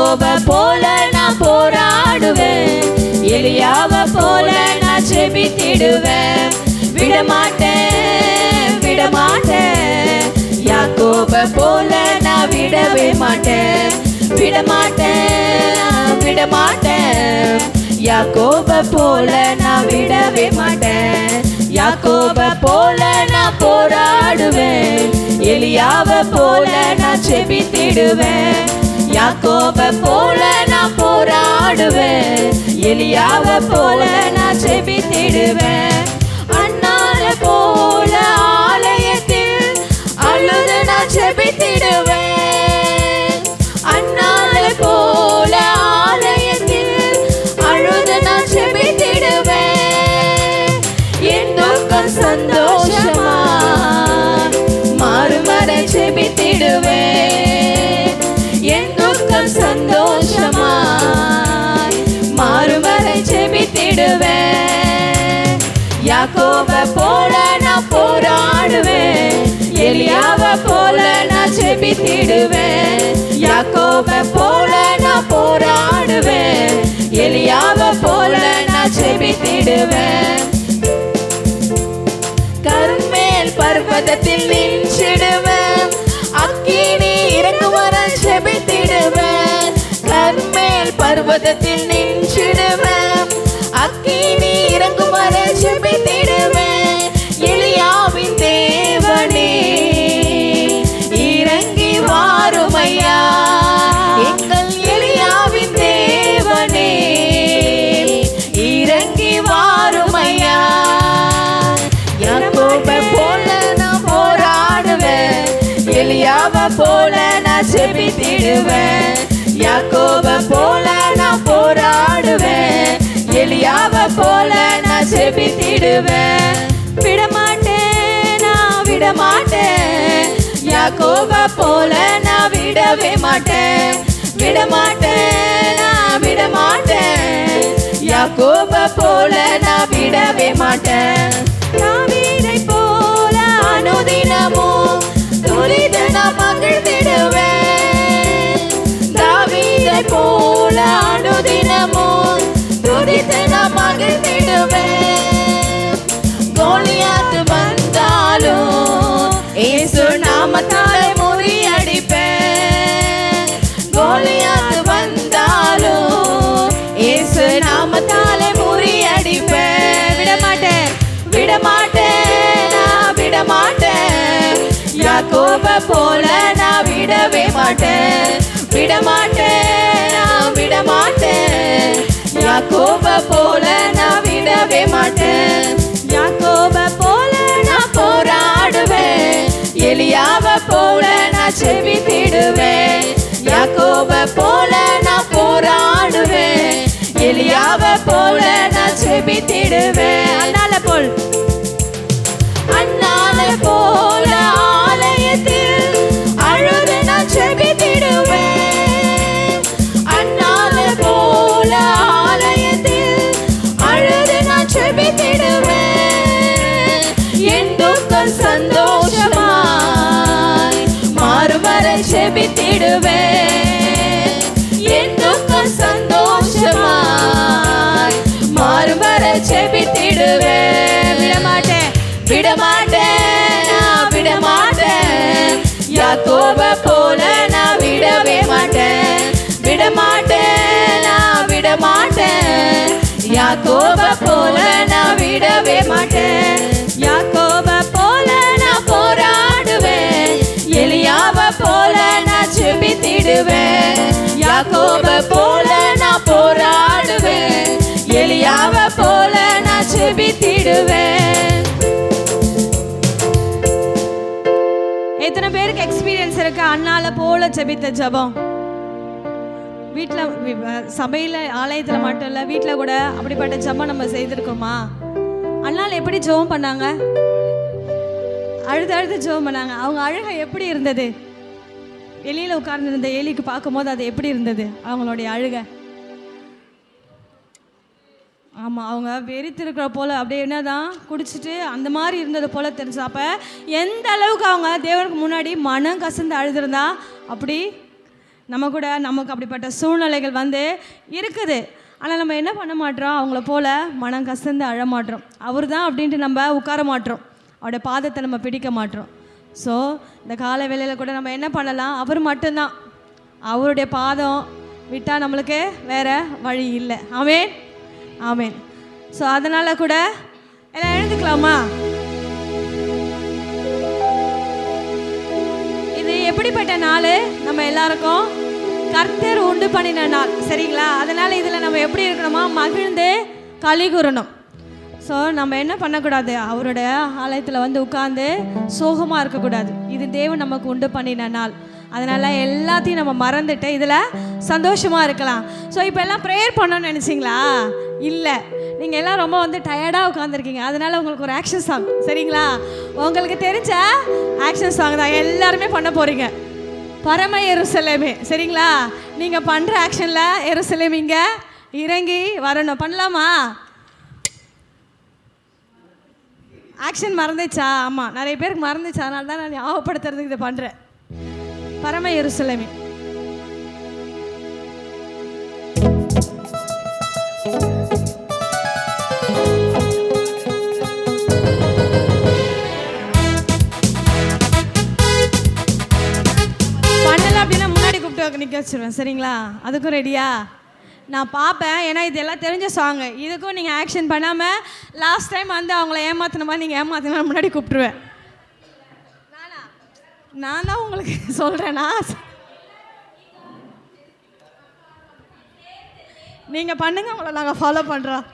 யாக்கோப போல நான் போராடுவேன், எலியாவை போல நான் ஜெபித்திடுவேன். விடமாட்டேன் விடமாட்டேன், யாக்கோப போல நான் விடவே மாட்டேன். விடமாட்டேன் விடமாட்டேன், யாக்கோப போல நான் விடவே மாட்டேன். யாக்கோப போல நான் போராடுவேன், எலியாவை போல நான் ஜெபித்திடுவேன். யாக்கோப போல நான் போராடுவேன், எலியாவை போல நான் ஜெபித்திடுவேன். அன்னாளை போல ஆலயத்தில் அழுது நான் ஜெபித்திடுவேன். அன்னாளை போல ஆலயத்தில் அழுது நான் ஜெபித்திடுவேன். என் துக்கம் சந்தோஷமா மாறும் வரை ஜெபித்திடுவேன். என் துக்கம் சந்தோஷமா மாறும் வரை ஜெபித்திடுவேன். யாக்கோப போல நான் போராடுவேன், எலியாவை போல நான் ஜெபித்திடுவேன். யாக்கோப போல நான் போராடுவேன், எலியாவை போல நான் ஜெபித்திடுவேன். கர்மேல் பர்வதத்தில் நின்றிடுவேன், அக்கினி இறங்கும் வரை ஜெபித்திடுவேன். கர்மேல் பர்வதத்தில் நின்றிடுவேன், அக்கினி இறங்கும் வரை ஜெபித்திடுவேன். எலியாவின் தேவனே இறங்கி வாருமையா, எங்கள் எலியாவின் தேவனே இறங்கி வாருமையா. யாக்கோப போல நான் போராடுவேன், எலியாவை போல நான் ஜெபித்திடுவேன். யாக்கோப போல நான் போராடுவேன், எலியாவை போல நான் ஜெபித்திடுவேன். விடமாட்டேன் நான் விடமாட்டேன், யாக்கோப போல நான் விடவே மாட்டேன். விடமாட்டேன் நான் விடமாட்டேன், யாக்கோப போல நான் விடவே மாட்டேன். தாவீதை போல அனுதினமும் துதித்து நான் மகிழ்ந்திடுவேன். தாவீதை போல அனுதினமும் துதித்து நான் மகிழ்ந்திடுவேன். கோலியாத்து வந்தாலும் இயேசு நாமத்தாலே முறியடிப்பேன். கோலியாத்து வந்தாலும் இயேசு நாமத்தாலே முறியடிப்பேன். விடமாட்டேன் விடமாட்டேன் நான் விடமாட்டேன், யாக்கோப போல நான் விடவே மாட்டேன். விடமாட்டேன் நான் விடமாட்டேன், யாக்கோப போல நான் விடவே மாட்டேன். யாக்கோப போல நான் போராடுவேன், எலியாவை போல நான் ஜெபித்திடுவேன். யாக்கோப போல நான் போராடுவேன், எலியாவை போல நான் ஜெபித்திடுவேன். அன்னாளை போல் அன்னாளை போல ஆலயத்தில் அழுது நான் ஜெபித்திடுவேன். அன்னாளை போல ஆலயத்தில் அழுது நான் ஜெபித்திடுவேன். என் துக்கம் சந்தோஷமாய் மாறும் வரை ஜெபித்திடுவேன். என் துக்கம் சந்தோஷமாய் மாறும் வரை ஜெபித்திடுவேன். விடமாட்டேன் விடமாட்டேன் நான் விடமாட்டேன், யாக்கோப போல நான் விடவே மாட்டேன். விடமாட்டேன் நான் விடமாட்டேன், யாக்கோப போல நான் விடவே மாட்டேன். யாக்கோப போல நான் போராடுவேன், எலியாவை போல நான் ஜெபித்திடுவேன். யாக்கோப போல நான் போராடுவேன், எலியாவை போல நான் ஜெபித்திடுவேன். எத்தனை பேருக்கு எக்ஸ்பீரியன்ஸ் இருக்கு அன்னால போல ஜெபித்த ஜெபம்? வீட்டில் சபையில் ஆலயத்தில் மட்டும் இல்லை, வீட்டில் கூட அப்படிப்பட்ட ஜெபம் நம்ம செய்திருக்கோமா? அன்னால எப்படி ஜெபம் பண்ணாங்க? அழுது அழுது ஜெபம் பண்ணாங்க. அவங்க அழுகை எப்படி இருந்தது? வெளியில் உட்கார்ந்துருந்த ஏலிக்கு பார்க்கும்போது அது எப்படி இருந்தது அவங்களுடைய அழுகை? ஆமாம், அவங்க வெறித்திருக்கிற போல் அப்படியே என்னதான் குடிச்சிட்டு அந்த மாதிரி இருந்தது போல் தெரிஞ்சு. அப்போ எந்த அளவுக்கு அவங்க தேவனுக்கு முன்னாடி மனம் கசந்து அழுதுருந்தா அப்படி நமக்கு அப்படிப்பட்ட சூழ்நிலைகள் வந்து இருக்குது. ஆனால் நம்ம என்ன பண்ண மாட்டோம், அவங்கள போல் மனம் கசந்து அழ மாட்டோம். அவர் தான் அப்படின்ட்டு நம்ம உட்கார மாட்டோம், அவருடைய பாதத்தை நம்ம பிடிக்க மாட்டோம். ஸோ இந்த கால வேளையில் கூட நம்ம என்ன பண்ணலாம், அவர் மட்டும்தான், அவருடைய பாதம் விட்டால் நம்மளுக்கு வேறு வழி இல்லை. ஆமேன், ஆமேன். ஸோ அதனால் கூட எல்லாம் எழுந்துக்கலாமா? இது எப்படிப்பட்ட நாள், நம்ம எல்லாருக்கும் கர்த்தர் உண்டு பண்ணின நாள், சரிங்களா? அதனால் இதில் நம்ம எப்படி இருக்கணுமா, மகிழ்ந்து களி கூறணும். ஸோ நம்ம என்ன பண்ணக்கூடாது, அவருடைய ஆலயத்தில் வந்து உட்காந்து சோகமாக இருக்கக்கூடாது. இது தேவன் நமக்கு உண்டு பண்ணின நாள். அதனால் எல்லாத்தையும் நம்ம மறந்துட்டு இதில் சந்தோஷமாக இருக்கலாம். ஸோ இப்போ எல்லாம் ப்ரேயர் பண்ணணும்னு நினச்சிங்களா? இல்லை, நீங்கள் எல்லாம் ரொம்ப வந்து டயர்டாக உட்காந்துருக்கீங்க. அதனால் உங்களுக்கு ஒரு ஆக்ஷன் சாங், சரிங்களா? உங்களுக்கு தெரிஞ்ச ஆக்ஷன் சாங் தான் எல்லாருமே பண்ண போகிறீங்க. பரம எருசலேமே, சரிங்களா? நீங்கள் பண்ணுற ஆக்ஷனில் எருசலேம் இங்கே இறங்கி வரணும். பண்ணலாமா? ஆக்ஷன் மறந்துச்சா? ஆமாம், நிறைய பேருக்கு மறந்துச்சு. அதனால தான் நான் ஞாபகப்படுத்துறதுக்கு இதை பண்ணுறேன். பரம எருசலேமே. பண்ணல அப்படின்னா முன்னாடி கூப்பிட்டு நிற்க வச்சிருவேன், சரிங்களா? அதுக்கும் ரெடியா? நான் பார்ப்பேன், ஏன்னா இது எல்லாம் தெரிஞ்ச சாங்கு. இதுக்கும் நீங்கள் ஆக்ஷன் பண்ணாமல் லாஸ்ட் டைம் வந்து அவங்கள ஏமாத்தின மாதிரி நீங்கள் ஏமாத்தினா முன்னாடி கூப்பிட்டுருவேன். நான் தான் உங்களுக்கு சொல்கிறேன்னா, நீங்கள் பண்ணுங்க, உங்களை நாங்கள் ஃபாலோ பண்ணுறோம்.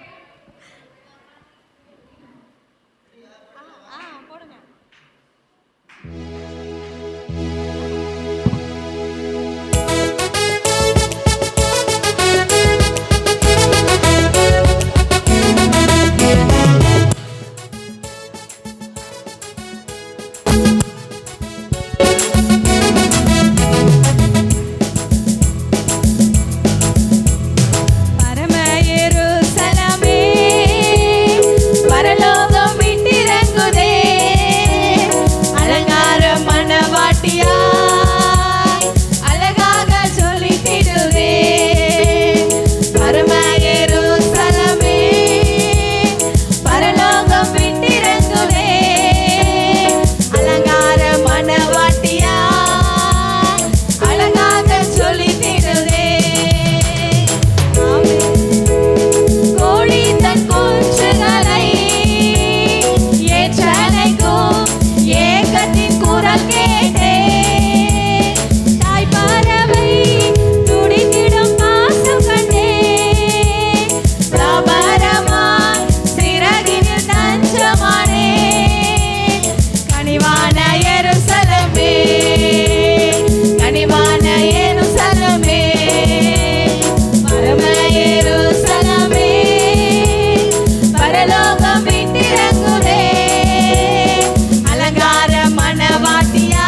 அலங்கார மணவாட்டியா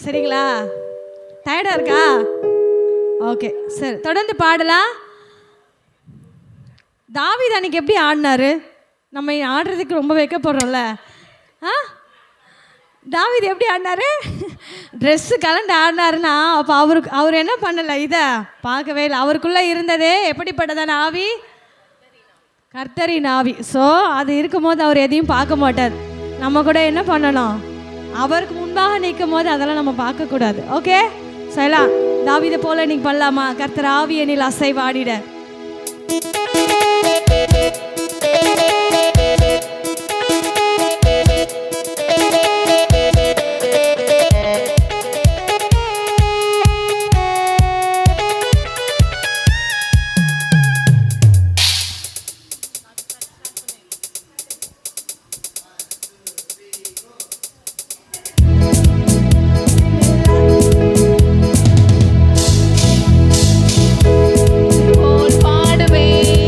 சரிங்களா? டயர்டாக இருக்கா? ஓகே சரி, தொடர்ந்து பாடலாம். தாவீது அன்னைக்கு எப்படி ஆடினாரு? நம்ம ஆடுறதுக்கு ரொம்ப வைக்கப்படுறோம்ல. ஆ, தாவீது எப்படி ஆடினாரு? ட்ரெஸ்ஸு கலண்டு ஆடினாருன்னா அப்போ அவர் என்ன பண்ணலை? இதை பார்க்கவே இல்லை. அவருக்குள்ளே இருந்ததே எப்படிப்பட்டதான ஆவி? கர்த்தரின் ஆவி. ஸோ அது இருக்கும்போது அவர் எதையும் பார்க்க மாட்டார். நம்ம கூட என்ன பண்ணணும்? அவருக்கு முன்பாக நிற்கும் போது அதெல்லாம் நம்ம பார்க்கக்கூடாது. ஓகே சொல்லலாம். தாவீதை போல நீ பண்ணலாமா? கர்த்தர் ஆவி எண்ணில் அசைவாடிட. போல் பாடுவேன்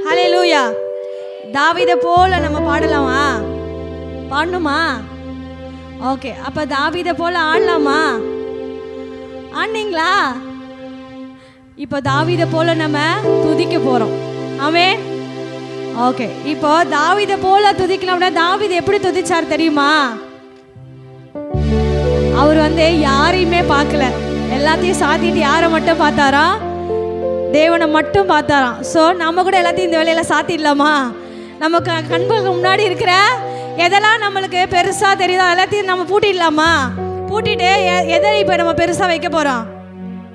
ஹல்லேலூயா. தாவீதை போல நம்ம பாடலாமா? பாடணுமா? ஓகே, அப்போ தாவீதை போல ஆடலாமா? ஆனீங்களா? இப்போ தாவீதை போல நம்ம துதிக்க போகிறோம். ஆமென். ஓகே, இப்போ தாவீதை போல துதிக்கலாம்னா தாவீது எப்படி துதிச்சார் தெரியுமா? அவர் யாரையுமே பார்க்கல, எல்லாத்தையும் சாத்திட்டு யாரை மட்டும் பார்த்தாரா? தேவனை மட்டும் பார்த்தாராம். ஸோ நம்ம கூட எல்லாத்தையும் இந்த வேலையில சாத்திடலாமா? நமக்கு கண்களுக்கு முன்னாடி இருக்கிற எதெல்லாம் நம்மளுக்கு பெருசாக தெரியுதோ எல்லாத்தையும் நம்ம பூட்டிடலாமா? பூட்டிட்டு எதை இப்போ நம்ம பெருசாக வைக்க போகிறோம்?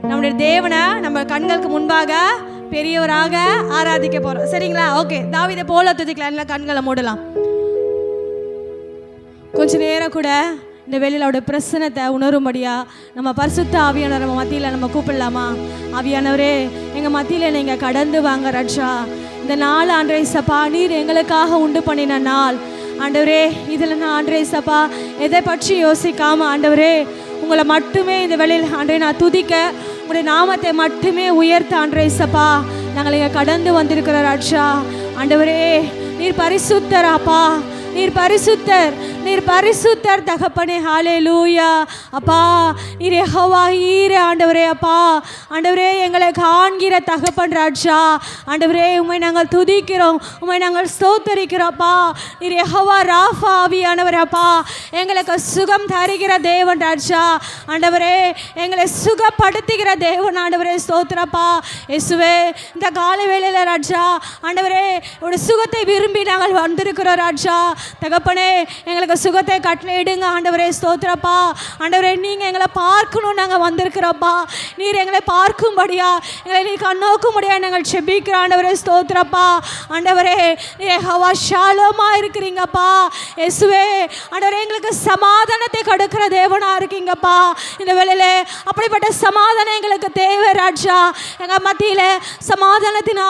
நம்முடைய தேவனை நம்ம கண்களுக்கு முன்பாக பெரியவராக ஆராதிக்க போகிறோம். சரிங்களா? ஓகே, தாவீதை போல துதிக்கலாம். இல்லை, கண்களை மூடலாம். கொஞ்ச நேரம் கூட இந்த வேளையில் அவருடைய பிரசன்னத்தை உணரும்படியா நம்ம பரிசுத்த ஆவியானவர் நம்ம மத்தியில் நம்ம கூப்பிடலாமா? ஆவியானவரே, எங்கள் மத்தியில் நீங்கள் கடந்து வாங்க ராஜா. இந்த நாள் ஆண்டவரே சப்பா, நீர் எங்களுக்காக உண்டு பண்ணின நாள் ஆண்டவரே. இதில் நான் ஆண்டவரே சப்பா எதை பற்றி யோசிக்காமல் ஆண்டவரே உங்களை மட்டுமே இந்த வேளையில் ஆண்டவரே நான் துதிக்க, உங்களுடைய நாமத்தை மட்டுமே உயர்த்த ஆண்டவரே சப்பா நாங்கள் இங்கே கடந்து வந்திருக்கிற ராஜா. ஆண்டவரே, நீர் பரிசுத்தர் அப்பா, நீர் பரிசுத்தர், நீர் பரிசுத்தர் தகப்பனே. ஹல்லேலூயா. அப்பா, நீர் யெகோவா ஈரே ஆண்டவரே. அப்பா ஆண்டவரே, எங்களை காண்கிற தகப்பன் ராஜா. ஆண்டவரே, உம்மை நாங்கள் துதிக்கிறோம், உம்மை நாங்கள் ஸ்தோத்தரிக்கிறோம். அப்பா, நீர் யெகோவா ராஃபா ஆவியானவர். அப்பா, எங்களுக்கு சுகம் தருகிற தேவன் ராஜா. ஆண்டவரே, எங்களை சுகப்படுத்துகிற தேவன் ஆண்டவரே. ஸ்தோத்திரப்பா இயேசுவே. இந்த காலை வேளையில் ராஜா ஆண்டவரே ஒரு சுகத்தை விரும்பி நாங்கள் வந்திருக்கிறோம் ராஜா. தகப்பனே, எங்களுக்கு சுகத்தை கட்டளையிடுங்க ஆண்டவரே. ஸ்தோத்திரப்பா ஆண்டவரே, நீங்கள் எங்களை பார்க்கணும் நாங்கள் வந்திருக்கிறோப்பா. நீர் எங்களை பார்க்கும்படியா, எங்களை நீர் கண்ணோக்கும்படியா நாங்கள் செபிக்கிறோம் ஆண்டவரே. ஸ்தோத்திரப்பா ஆண்டவரே, நீர் யெகோவா ஷாலோமாக இருக்கிறீங்கப்பா இயேசுவே. ஆண்டவரே, எங்களுக்கு சமாதானத்தை கொடுக்கிற தேவனாக இருக்கீங்கப்பா. இந்த வேளையில அப்படிப்பட்ட சமாதானம் எங்களுக்கு தேவை ராஜா. எங்கள் மத்தியில் சமாதானத்தின்